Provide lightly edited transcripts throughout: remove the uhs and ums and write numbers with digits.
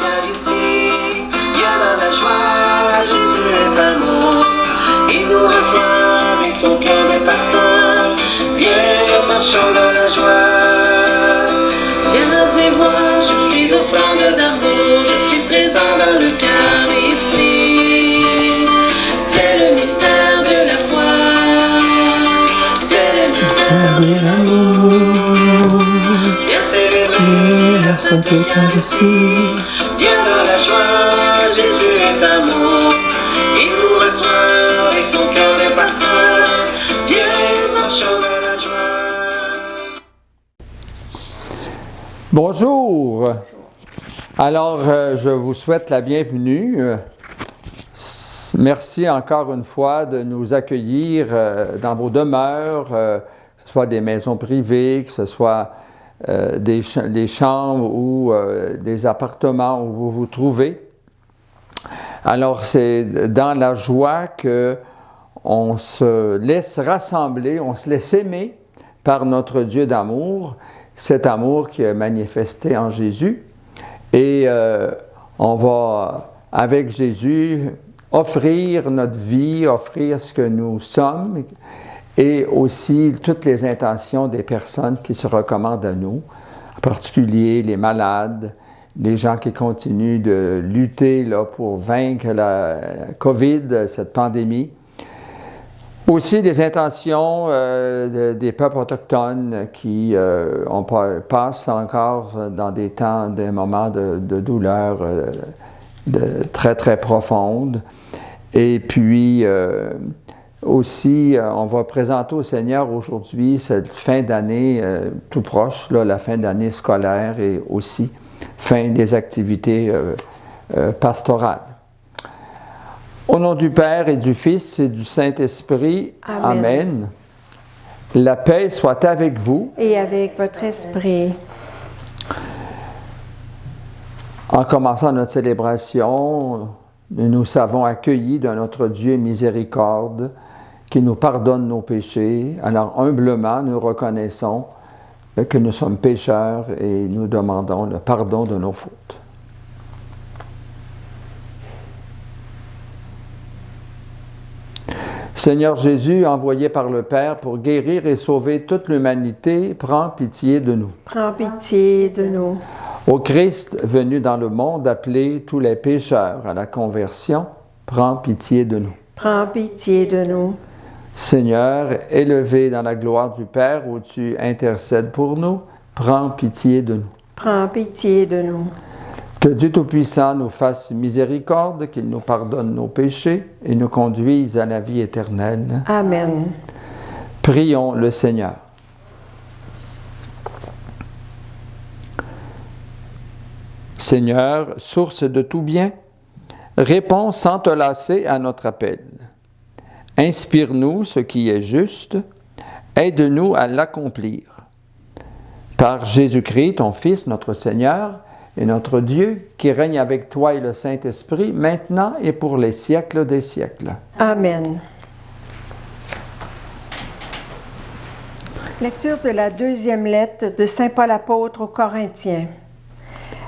l'Eucharistie. Viens dans la joie, Jésus est amour. Il nous reçoit avec son cœur de pasteur. Viens, marchons dans la joie. Viens et vois, je suis offrande d'amour. Je suis présent dans l'Eucharistie. C'est le mystère de la foi. C'est le mystère de l'amour. Viens célébrer la Sainte Eucharistie. Viens dans la joie, Jésus est amour. Il nous reçoit avec son cœur de pasteur. Viens, marchons dans la joie. Bonjour. Alors, je vous souhaite la bienvenue. Merci encore une fois de nous accueillir dans vos demeures, que ce soit des maisons privées, que ce soit des chambres ou des appartements où vous vous trouvez. Alors, c'est dans la joie qu'on se laisse rassembler, on se laisse aimer par notre Dieu d'amour, cet amour qui est manifesté en Jésus. Et on va, avec Jésus, offrir notre vie, offrir ce que nous sommes et aussi toutes les intentions des personnes qui se recommandent à nous, en particulier les malades, les gens qui continuent de lutter là, pour vaincre la COVID, cette pandémie. Aussi des intentions des peuples autochtones qui passent encore dans des temps, des moments de douleur très, très profonde. Et puis, aussi, on va présenter au Seigneur aujourd'hui cette fin d'année tout proche, là, la fin d'année scolaire et aussi fin des activités pastorales. Au nom du Père et du Fils et du Saint-Esprit, Amen. La paix soit avec vous. Et avec votre esprit. En commençant notre célébration, nous nous savons accueillis de notre Dieu miséricorde qui nous pardonne nos péchés. Alors humblement, nous reconnaissons que nous sommes pécheurs et nous demandons le pardon de nos fautes. Seigneur Jésus, envoyé par le Père pour guérir et sauver toute l'humanité, prends pitié de nous. Prends pitié de nous. Ô Christ, venu dans le monde appeler tous les pécheurs à la conversion, prends pitié de nous. Prends pitié de nous. Seigneur, élevé dans la gloire du Père où tu intercèdes pour nous, prends pitié de nous. Prends pitié de nous. Que Dieu Tout-Puissant nous fasse miséricorde, qu'il nous pardonne nos péchés et nous conduise à la vie éternelle. Amen. Prions le Seigneur. Seigneur, source de tout bien, réponds sans te lasser à notre appel. Inspire-nous ce qui est juste, aide-nous à l'accomplir. Par Jésus-Christ, ton Fils, notre Seigneur, et notre Dieu, qui règne avec toi et le Saint-Esprit, maintenant et pour les siècles des siècles. Amen. Lecture de la deuxième lettre de Saint Paul apôtre aux Corinthiens.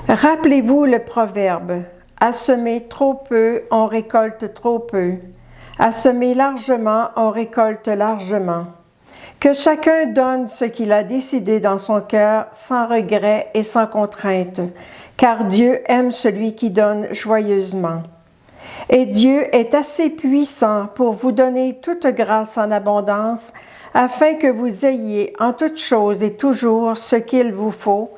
Rappelez-vous le proverbe, « À semer trop peu, on récolte trop peu. À semer largement, on récolte largement. » Que chacun donne ce qu'il a décidé dans son cœur, sans regret et sans contrainte, car Dieu aime celui qui donne joyeusement. Et Dieu est assez puissant pour vous donner toute grâce en abondance, afin que vous ayez en toutes choses et toujours ce qu'il vous faut,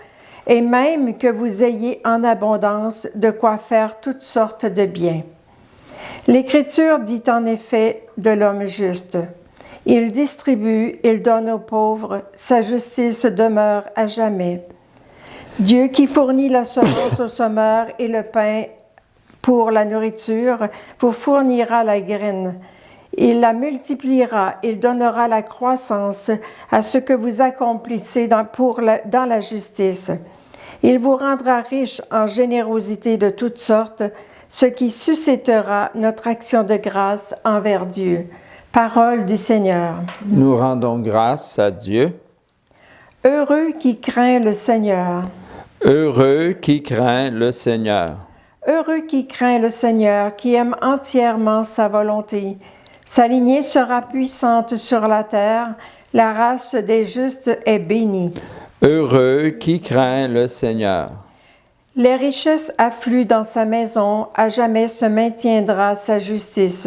et même que vous ayez en abondance de quoi faire toutes sortes de biens. L'Écriture dit en effet de l'homme juste, « Il distribue, il donne aux pauvres, sa justice demeure à jamais. » Dieu qui fournit la semence aux semeurs et le pain pour la nourriture, vous fournira la graine. Il la multipliera, il donnera la croissance à ce que vous accomplissez dans la justice. Il vous rendra riche en générosité de toutes sortes, ce qui suscitera notre action de grâce envers Dieu. Parole du Seigneur. Nous rendons grâce à Dieu. Heureux qui craint le Seigneur. Heureux qui craint le Seigneur. Heureux qui craint le Seigneur, qui aime entièrement sa volonté. Sa lignée sera puissante sur la terre, la race des justes est bénie. Heureux qui craint le Seigneur. Les richesses affluent dans sa maison, à jamais se maintiendra sa justice.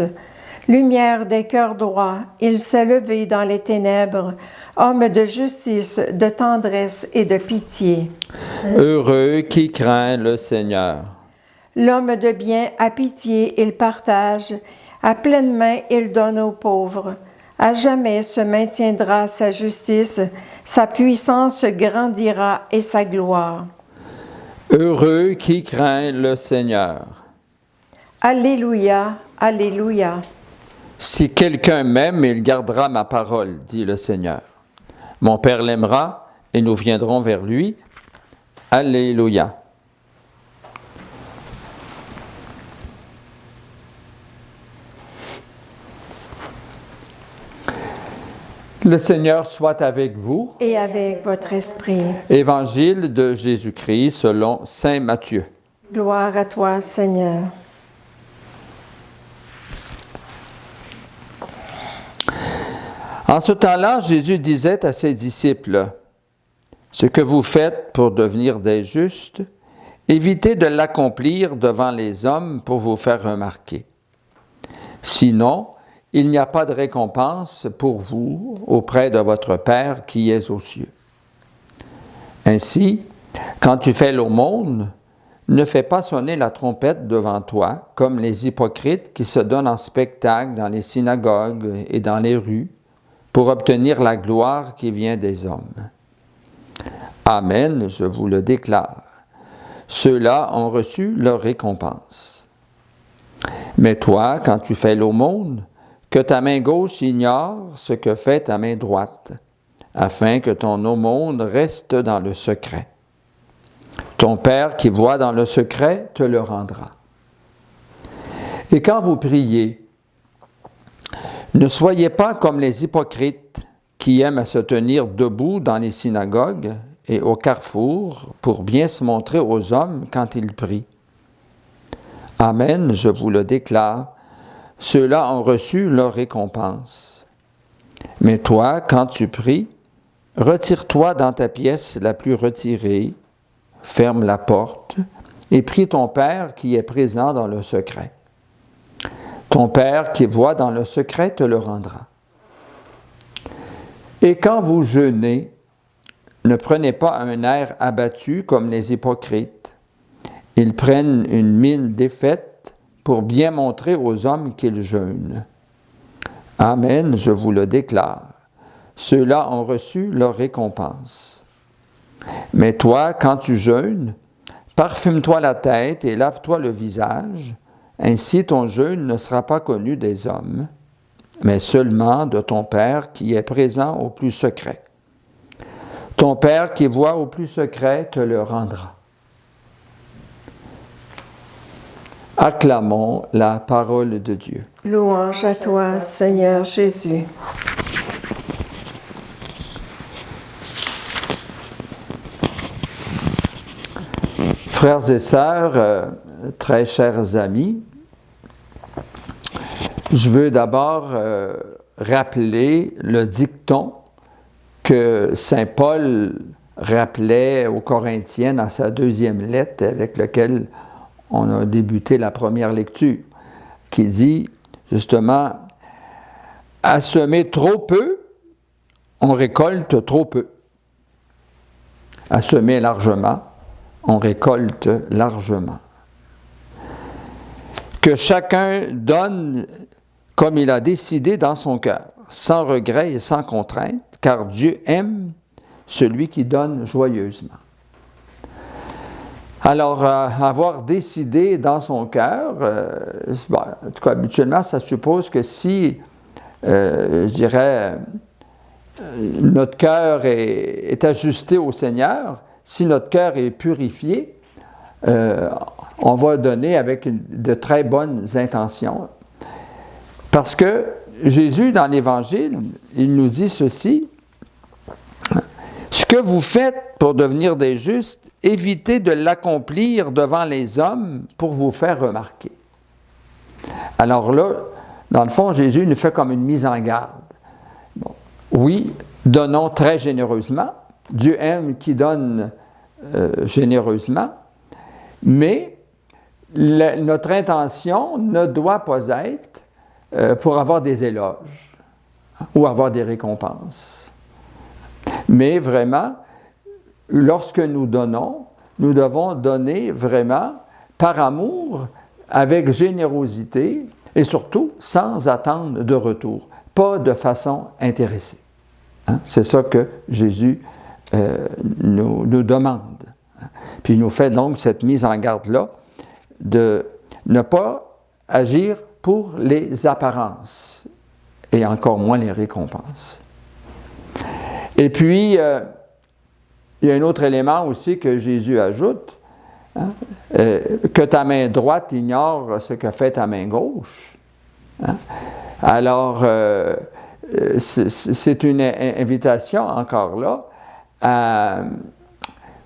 Lumière des cœurs droits, il s'est levé dans les ténèbres, homme de justice, de tendresse et de pitié. Heureux qui craint le Seigneur. L'homme de bien a pitié, il partage, à pleine main il donne aux pauvres. À jamais se maintiendra sa justice, sa puissance grandira et sa gloire. Heureux qui craint le Seigneur. Alléluia, Alléluia. Si quelqu'un m'aime, il gardera ma parole, dit le Seigneur. Mon Père l'aimera et nous viendrons vers lui. Alléluia. Le Seigneur soit avec vous. Et avec votre esprit. Évangile de Jésus-Christ selon saint Matthieu. Gloire à toi, Seigneur. En ce temps-là, Jésus disait à ses disciples, « Ce que vous faites pour devenir des justes, évitez de l'accomplir devant les hommes pour vous faire remarquer. Sinon, il n'y a pas de récompense pour vous auprès de votre Père qui est aux cieux. Ainsi, quand tu fais l'aumône, ne fais pas sonner la trompette devant toi, comme les hypocrites qui se donnent en spectacle dans les synagogues et dans les rues, pour obtenir la gloire qui vient des hommes. Amen, je vous le déclare. Ceux-là ont reçu leur récompense. Mais toi, quand tu fais l'aumône, que ta main gauche ignore ce que fait ta main droite, afin que ton aumône reste dans le secret. Ton Père qui voit dans le secret te le rendra. Et quand vous priez, ne soyez pas comme les hypocrites qui aiment à se tenir debout dans les synagogues et au carrefour pour bien se montrer aux hommes quand ils prient. Amen, je vous le déclare, ceux-là ont reçu leur récompense. Mais toi, quand tu pries, retire-toi dans ta pièce la plus retirée, ferme la porte et prie ton Père qui est présent dans le secret. Ton Père qui voit dans le secret te le rendra. Et quand vous jeûnez, ne prenez pas un air abattu comme les hypocrites. Ils prennent une mine défaite pour bien montrer aux hommes qu'ils jeûnent. Amen, je vous le déclare. Ceux-là ont reçu leur récompense. Mais toi, quand tu jeûnes, parfume-toi la tête et lave-toi le visage. Ainsi ton jeûne ne sera pas connu des hommes, mais seulement de ton Père qui est présent au plus secret. Ton Père qui voit au plus secret te le rendra. Acclamons la parole de Dieu. Louange à toi, Seigneur Jésus. Frères et sœurs, très chers amis, je veux d'abord rappeler le dicton que saint Paul rappelait aux Corinthiens dans sa deuxième lettre avec lequel on a débuté la première lecture, qui dit justement « À semer trop peu, on récolte trop peu. À semer largement, on récolte largement. » Que chacun donne comme il a décidé dans son cœur, sans regret et sans contrainte, car Dieu aime celui qui donne joyeusement. Alors, avoir décidé dans son cœur, en tout cas, habituellement, ça suppose que si, je dirais, notre cœur est ajusté au Seigneur, si notre cœur est purifié, on va donner avec de très bonnes intentions. Parce que Jésus, dans l'Évangile, il nous dit ceci, « Ce que vous faites pour devenir des justes, évitez de l'accomplir devant les hommes pour vous faire remarquer. Alors là, dans le fond, Jésus nous fait comme une mise en garde. Bon, oui, donnons très généreusement. Dieu aime qui donne généreusement, mais notre intention ne doit pas être pour avoir des éloges ou avoir des récompenses. Mais vraiment, lorsque nous donnons, nous devons donner vraiment par amour, avec générosité et surtout sans attendre de retour, pas de façon intéressée. Hein? C'est ça que Jésus nous demande. Puis il nous fait donc cette mise en garde-là de ne pas agir pour les apparences et encore moins les récompenses. Et puis, il y a un autre élément aussi que Jésus ajoute, hein, que ta main droite ignore ce que fait ta main gauche. Hein? Alors, c'est une invitation encore là à,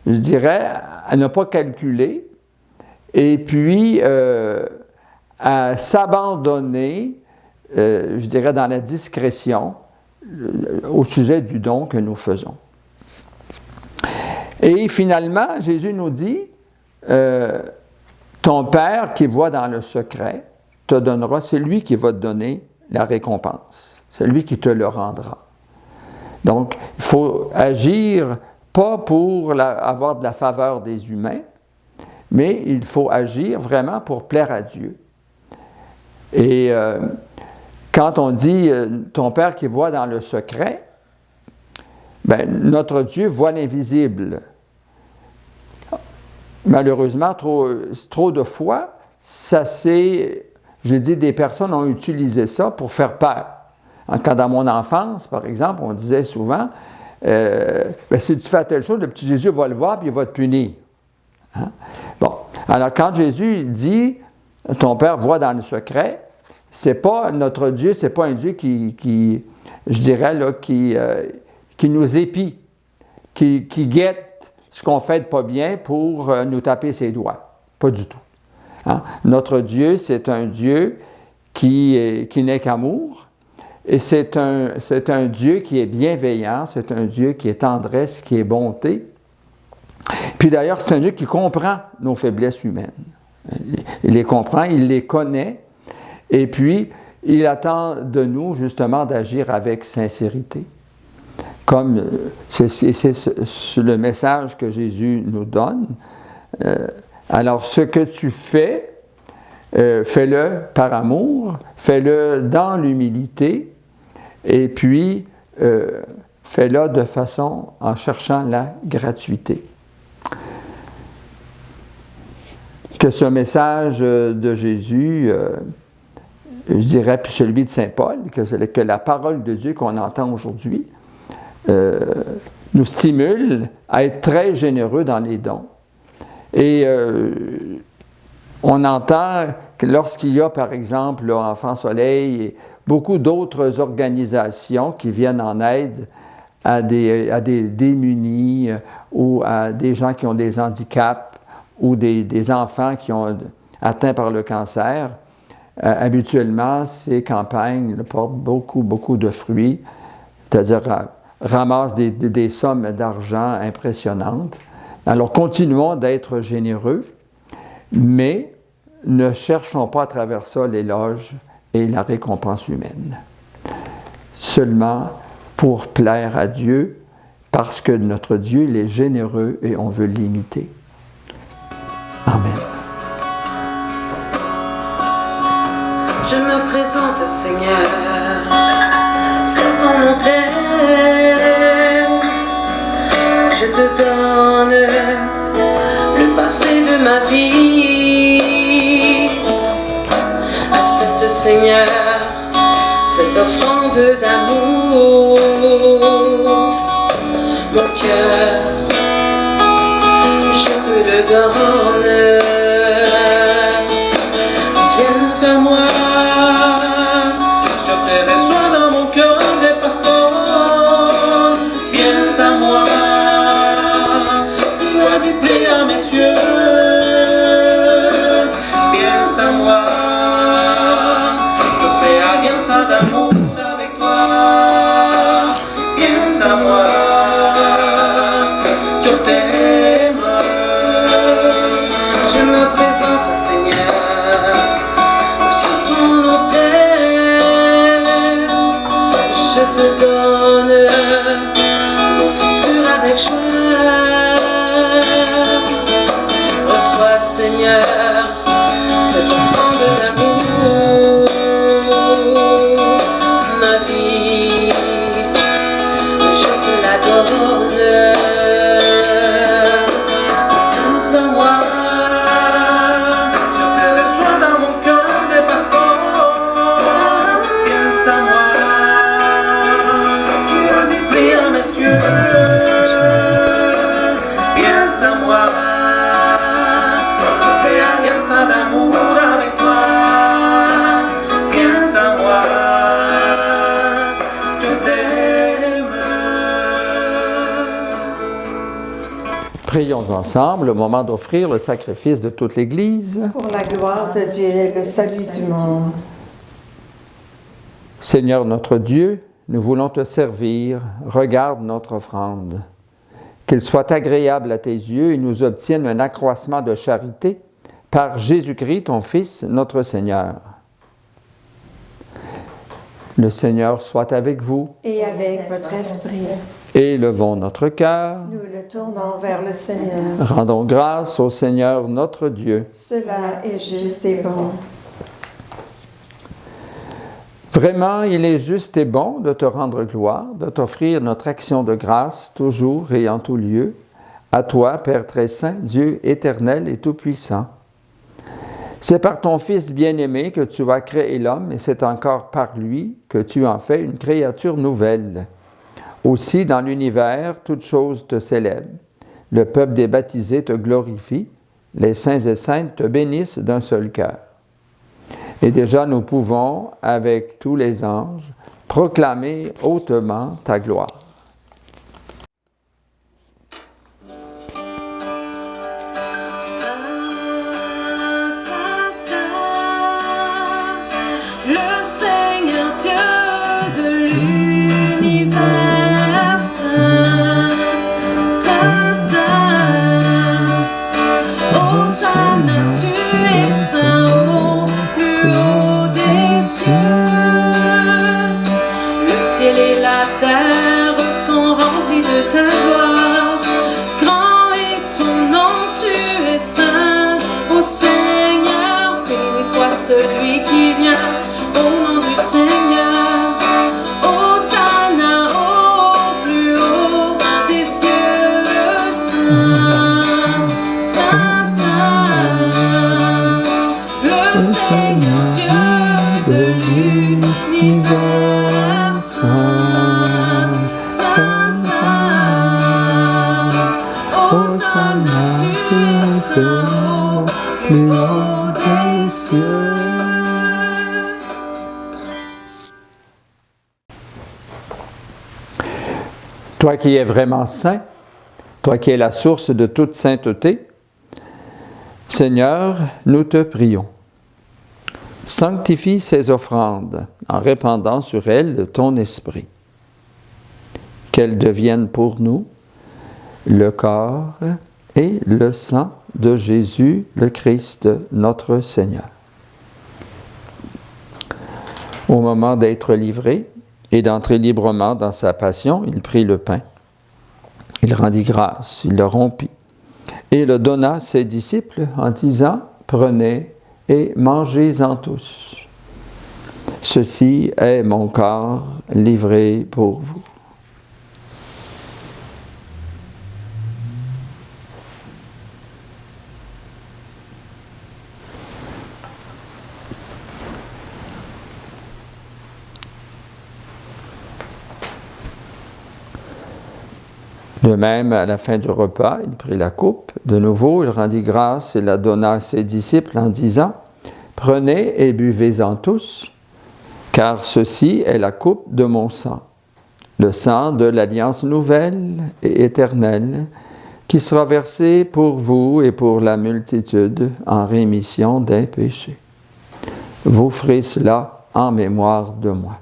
je dirais, à ne pas calculer et puis à s'abandonner, je dirais, dans la discrétion au sujet du don que nous faisons. Et finalement, Jésus nous dit, ton Père qui voit dans le secret te donnera, c'est lui qui va te donner la récompense. C'est lui qui te le rendra. Donc, il faut agir pas pour avoir de la faveur des humains, mais il faut agir vraiment pour plaire à Dieu. Et quand on dit ton Père qui voit dans le secret, ben, notre Dieu voit l'invisible. Malheureusement, trop de fois, des personnes ont utilisé ça pour faire peur. Quand dans mon enfance, par exemple, on disait souvent, si tu fais telle chose, le petit Jésus va le voir et il va te punir. Hein? Bon, alors quand Jésus dit, ton Père voit dans le secret, c'est pas notre Dieu, c'est pas un Dieu qui je dirais, là, qui nous épie, qui guette ce qu'on fait de pas bien pour nous taper ses doigts. Pas du tout. Hein? Notre Dieu, c'est un Dieu qui n'est qu'amour, et c'est un Dieu qui est bienveillant, c'est un Dieu qui est tendresse, qui est bonté. Puis d'ailleurs, c'est un Dieu qui comprend nos faiblesses humaines. Il les comprend, il les connaît, et puis il attend de nous justement d'agir avec sincérité. Comme c'est le message que Jésus nous donne. Alors, ce que tu fais, fais-le par amour, fais-le dans l'humilité, et puis fais-le de façon en cherchant la gratuité. Que ce message de Jésus, je dirais, puis celui de Saint Paul, que la parole de Dieu qu'on entend aujourd'hui, nous stimule à être très généreux dans les dons. Et on entend que lorsqu'il y a, par exemple, là, Enfants Soleil et beaucoup d'autres organisations qui viennent en aide à des démunis ou à des gens qui ont des handicaps ou des enfants qui ont atteints par le cancer, habituellement, ces campagnes portent beaucoup de fruits, c'est-à-dire ramassent des sommes d'argent impressionnantes. Alors, continuons d'être généreux, mais ne cherchons pas à travers ça l'éloge et la récompense humaine. Seulement pour plaire à Dieu, parce que notre Dieu, il est généreux et on veut l'imiter. Amen. Je me présente, Seigneur, sur ton autel. Je te donne le passé de ma vie. Accepte, Seigneur, cette offrande d'amour. Mon cœur, je te le donne. Viens à moi. Je te reçois dans mon cœur de pasteur. Viens à moi. Tu as dit prier. à moi. Je fais alliance d'amour avec toi. Viens à moi. Je t'aime. Prions ensemble au moment d'offrir le sacrifice de toute l'Église. Pour la gloire de Dieu et le salut du monde. Seigneur notre Dieu, nous voulons te servir. Regarde notre offrande. Qu'il soit agréable à tes yeux et nous obtienne un accroissement de charité par Jésus-Christ, ton Fils, notre Seigneur. Le Seigneur soit avec vous. Et avec votre esprit. Élevons notre cœur. Nous le tournons vers le Seigneur. Rendons grâce au Seigneur notre Dieu. Cela est juste et bon. Vraiment, il est juste et bon de te rendre gloire, de t'offrir notre action de grâce toujours et en tout lieu, à toi, Père très saint, Dieu éternel et tout-puissant. C'est par ton Fils bien-aimé que tu as créé l'homme et c'est encore par lui que tu en fais une créature nouvelle. Aussi, dans l'univers, toutes choses te célèbrent. Le peuple des baptisés te glorifie, les saints et saintes te bénissent d'un seul cœur. Et déjà nous pouvons, avec tous les anges, proclamer hautement ta gloire. Le Seigneur Dieu de l'univers, Saint, Saint, Saint. Hosanna, tu es saint au plus haut des cieux. Le ciel et la terre sont remplis de ta gloire. Grand est ton nom, tu es saint. Ô Seigneur, béni soit celui qui vient. Au nom du Seigneur, Hosanna au plus haut des cieux, Saint, Saint, Saint, le Seigneur Dieu de l'univers, Saint, Saint, Saint, Hosanna, tu es Seigneur, plus haut des cieux. Toi qui es vraiment saint, toi qui es la source de toute sainteté, Seigneur, nous te prions. Sanctifie ces offrandes en répandant sur elles ton esprit. Qu'elles deviennent pour nous le corps et le sang de Jésus, le Christ, notre Seigneur. Au moment d'être livré et d'entrer librement dans sa passion, il prit le pain. Il rendit grâce, il le rompit et le donna à ses disciples en disant « Prenez et mangez-en tous. Ceci est mon corps livré pour vous. » De même, à la fin du repas, il prit la coupe. De nouveau, il rendit grâce et la donna à ses disciples en disant « Prenez et buvez-en tous, car ceci est la coupe de mon sang, le sang de l'alliance nouvelle et éternelle, qui sera versé pour vous et pour la multitude en rémission des péchés. Vous ferez cela en mémoire de moi. »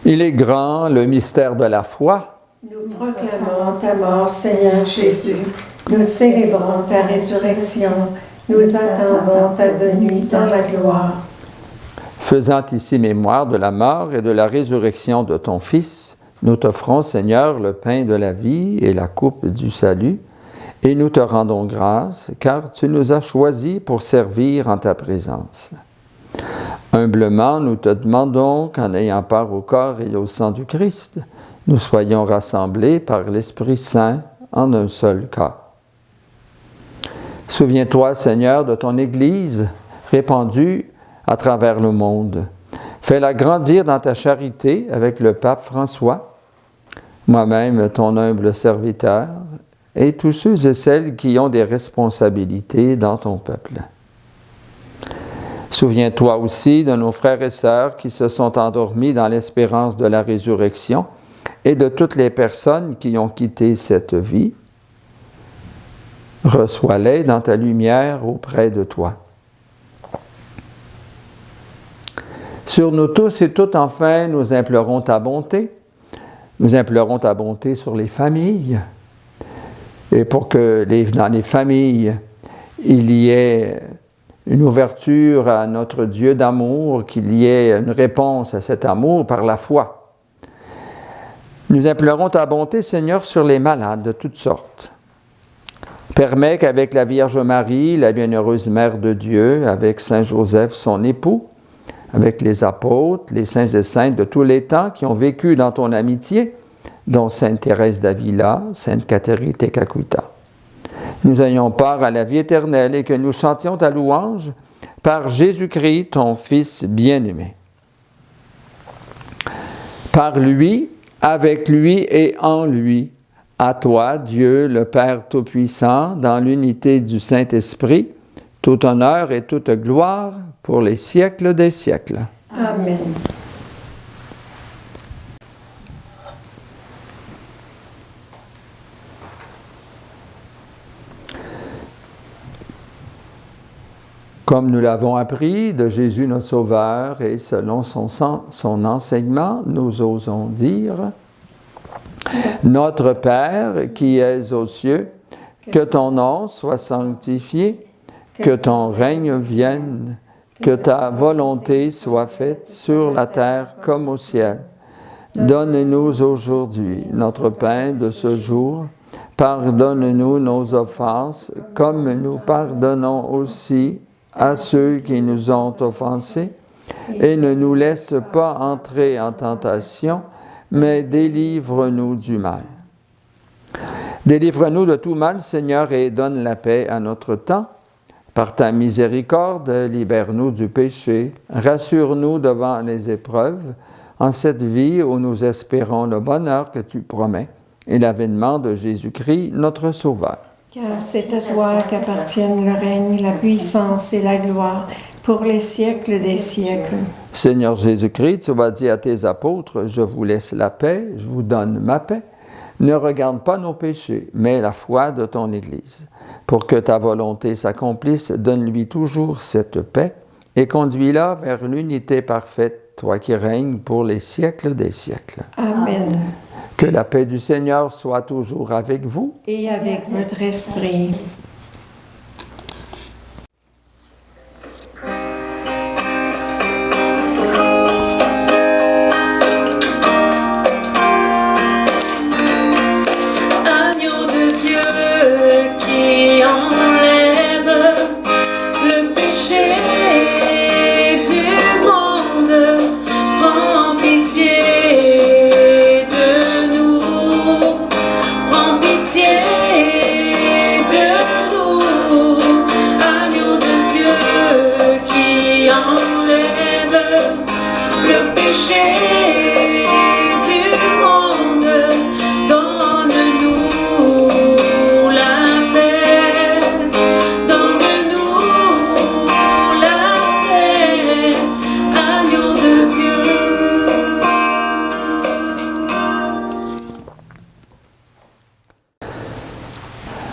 Il est grand, le mystère de la foi. Nous proclamons ta mort, Seigneur Jésus. Nous célébrons ta résurrection. Nous attendons ta venue dans la gloire. Faisant ici mémoire de la mort et de la résurrection de ton Fils, nous t'offrons, Seigneur, le pain de la vie et la coupe du salut, et nous te rendons grâce, car tu nous as choisis pour servir en ta présence. Humblement, nous te demandons qu'en ayant part au corps et au sang du Christ, nous soyons rassemblés par l'Esprit Saint en un seul corps. Souviens-toi, Seigneur, de ton Église répandue à travers le monde. Fais-la grandir dans ta charité avec le pape François, moi-même, ton humble serviteur, et tous ceux et celles qui ont des responsabilités dans ton peuple. Souviens-toi aussi de nos frères et sœurs qui se sont endormis dans l'espérance de la résurrection et de toutes les personnes qui ont quitté cette vie. Reçois-les dans ta lumière auprès de toi. Sur nous tous et toutes, enfin, nous implorons ta bonté. Nous implorons ta bonté sur les familles. Et pour que dans les familles, il y ait une ouverture à notre Dieu d'amour, qu'il y ait une réponse à cet amour par la foi. Nous implorons ta bonté, Seigneur, sur les malades de toutes sortes. Permets qu'avec la Vierge Marie, la bienheureuse Mère de Dieu, avec Saint Joseph, son époux, avec les apôtres, les saints et saintes de tous les temps qui ont vécu dans ton amitié, dont Sainte Thérèse d'Avila, Sainte Catherine Tekakwitha. Nous ayons part à la vie éternelle et que nous chantions ta louange par Jésus-Christ, ton Fils bien-aimé. Par lui, avec lui et en lui, à toi, Dieu, le Père Tout-Puissant, dans l'unité du Saint-Esprit, tout honneur et toute gloire pour les siècles des siècles. Amen. Comme nous l'avons appris de Jésus notre Sauveur et selon son enseignement, nous osons dire: Notre Père qui es aux cieux, que ton nom soit sanctifié, que ton règne vienne, que ta volonté soit faite sur la terre comme au ciel. Donne-nous aujourd'hui notre pain de ce jour. Pardonne-nous nos offenses, comme nous pardonnons aussi à ceux qui nous ont offensés. Et ne nous laisse pas entrer en tentation, mais délivre-nous du mal. Délivre-nous de tout mal, Seigneur, et donne la paix à notre temps. Par ta miséricorde, libère-nous du péché, rassure-nous devant les épreuves, en cette vie où nous espérons le bonheur que tu promets et l'avènement de Jésus-Christ, notre Sauveur. Car c'est à toi qu'appartiennent le règne, la puissance et la gloire pour les siècles des siècles. Seigneur Jésus-Christ, tu as dit à tes apôtres, je vous laisse la paix, je vous donne ma paix. Ne regarde pas nos péchés, mais la foi de ton Église. Pour que ta volonté s'accomplisse, donne-lui toujours cette paix et conduis-la vers l'unité parfaite, toi qui règnes pour les siècles des siècles. Amen. Que la paix du Seigneur soit toujours avec vous. Et avec votre esprit.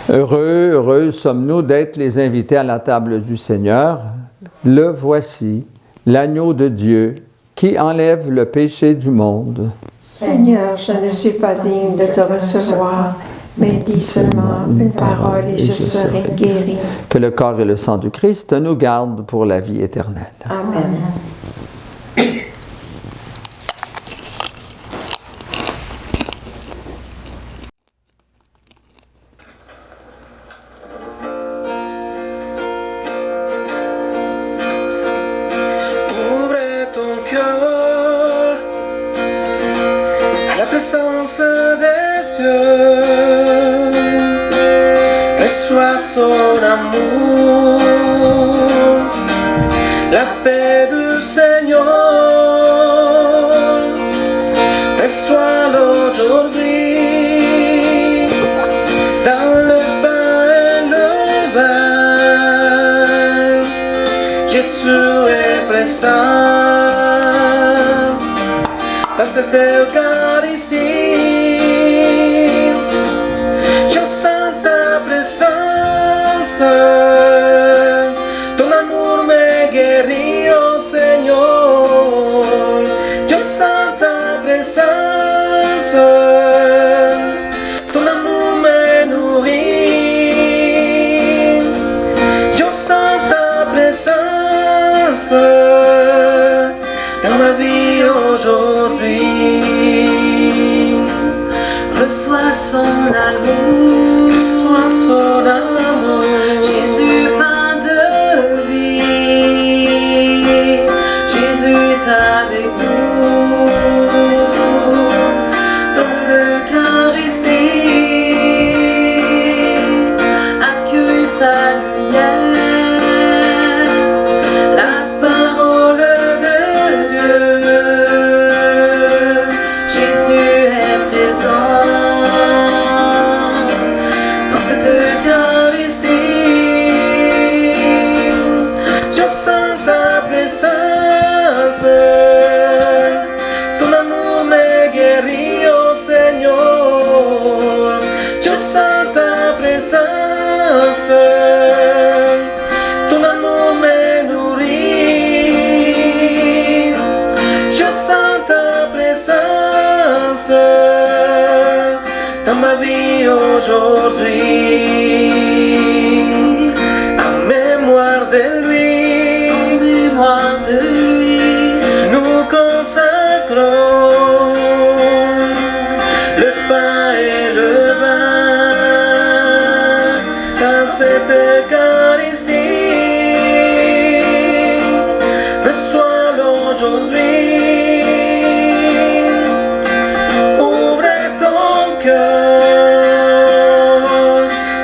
Heureux sommes-nous d'être les invités à la table du Seigneur. Le voici, l'agneau de Dieu qui enlève le péché du monde. Seigneur, je ne suis pas digne de te recevoir, mais dis seulement une parole et je serai guéri. Que le corps et le sang du Christ nous gardent pour la vie éternelle. Amen. Ouvre ton cœur à la puissance Dieu, reçois son amour, la paix du Seigneur, reçois-le aujourd'hui, dans le pain et le vin, Jésus est présent, dans cette Eucharistie, je sens ta présence, ton amour me guérit, oh Seigneur, je sens ta présence, ton amour me nourrit, je sens ta présence dans ma vie aujourd'hui. Reçois son amour, reçois son amour, Jésus pain de vie, Jésus est avec nous, dans l'Eucharistie, accueille sa lumière, la parole de Dieu, Jésus est présent. Ton amour me nourrit, je sens ta présence dans ma vie aujourd'hui. En mémoire de lui, nous consacrons le pain et le vin dans cette Eucharistie. Reçois-le aujourd'hui, ouvre ton cœur,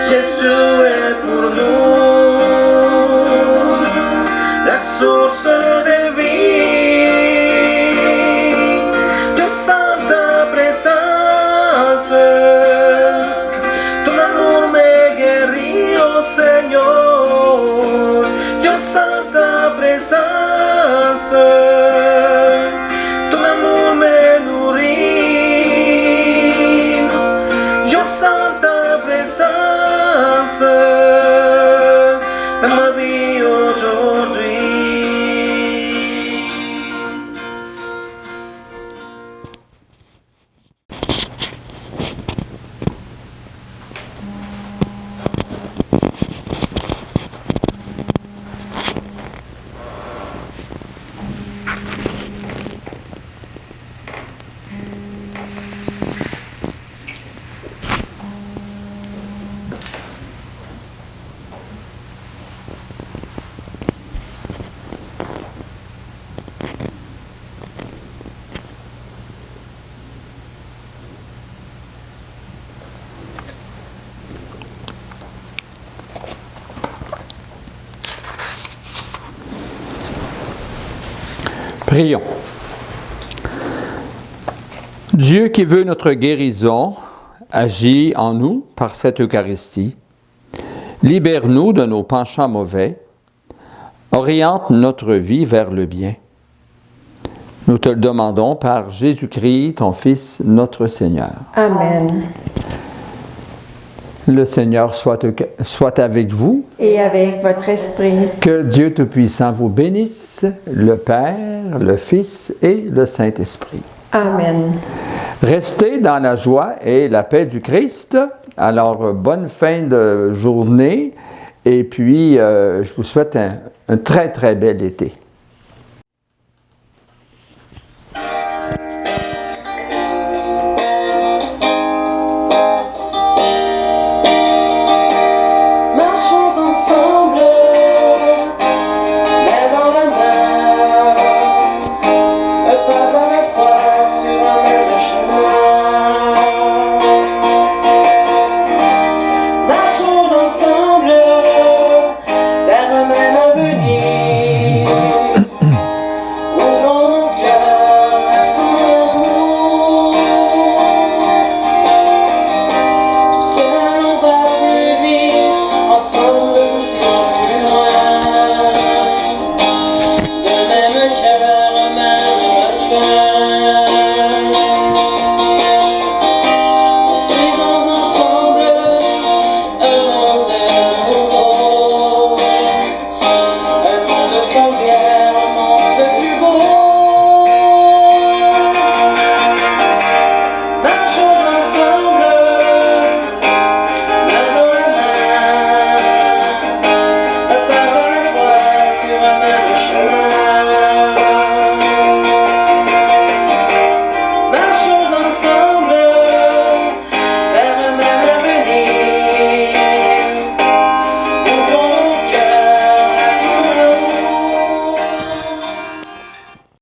Jésus est pour nous la source de vie, je sens ta présence, ton amour me guérit, oh Seigneur, je sens ta présence, ton amour me nourrit, je sens ta présence dans ma vie aujourd'hui. Prions. Dieu qui veut notre guérison, agit en nous par cette Eucharistie. Libère-nous de nos penchants mauvais. Oriente notre vie vers le bien. Nous te le demandons par Jésus-Christ, ton Fils, notre Seigneur. Amen. Le Seigneur soit avec vous. Et avec votre esprit. Que Dieu Tout-Puissant vous bénisse, le Père, le Fils et le Saint-Esprit. Amen. Restez dans la joie et la paix du Christ. Alors, bonne fin de journée et puis je vous souhaite un très, très bel été.